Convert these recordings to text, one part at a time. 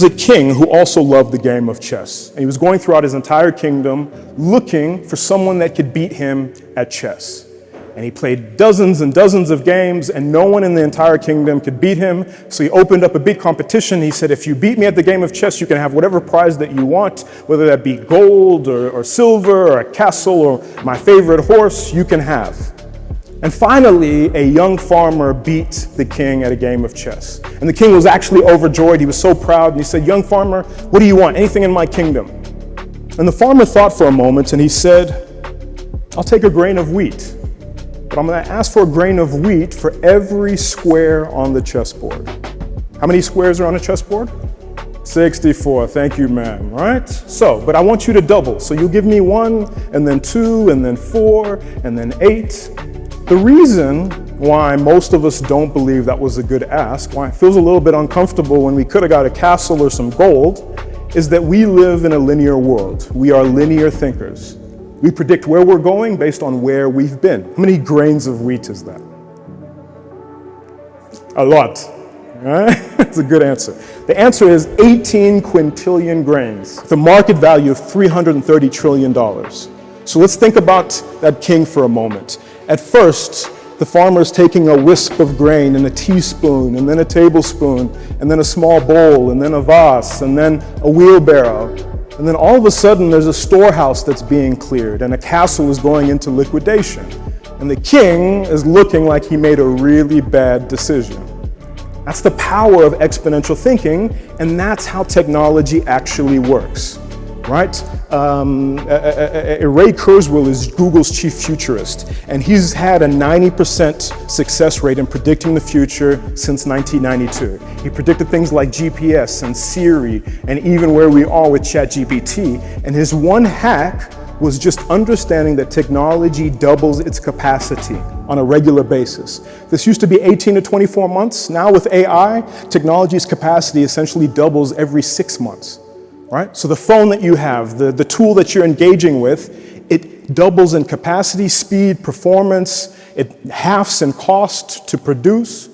was a king who also loved the game of chess. And he was going throughout his entire kingdom looking for someone that could beat him at chess. And he played dozens and dozens of games, and no one in the entire kingdom could beat him. So he opened up a big competition. He said, if you beat me at the game of chess, you can have whatever prize that you want, whether that be gold or silver or a castle or my favorite horse, you can have. And finally, a young farmer beat the king at a game of chess. And the king was actually overjoyed. He was so proud. And he said, young farmer, what do you want? Anything in my kingdom? And the farmer thought for a moment, and he said, I'll take a grain of wheat. But I'm going to ask for a grain of wheat for every square on the chessboard. How many squares are on a chessboard? 64. Thank you, ma'am. Right? So, but I want you to double. So you'll give me 1, and then 2, and then 4, and then 8. The reason why most of us don't believe that was a good ask, why it feels a little bit uncomfortable when we could have got a castle or some gold, is that we live in a linear world. We are linear thinkers. We predict where we're going based on where we've been. How many grains of wheat is that? A lot. Right? That's a good answer. The answer is 18 quintillion grains, with a market value of $330 trillion. So let's think about that king for a moment. At first, the farmer's taking a wisp of grain and a teaspoon, and then a tablespoon, and then a small bowl, and then a vase, and then a wheelbarrow. And then all of a sudden, there's a storehouse that's being cleared, and a castle is going into liquidation. And the king is looking like he made a really bad decision. That's the power of exponential thinking, and that's how technology actually works. Right? Ray Kurzweil is Google's chief futurist, and he's had a 90% success rate in predicting the future since 1992. He predicted things like GPS and Siri, and even where we are with ChatGPT. And his one hack was just understanding that technology doubles its capacity on a regular basis. This used to be 18 to 24 months. Now with AI, technology's capacity essentially doubles every 6 months. Right? So the phone that you have, the tool that you're engaging with, it doubles in capacity, speed, performance, it halves in cost to produce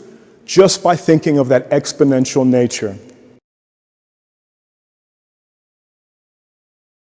just by thinking of that exponential nature.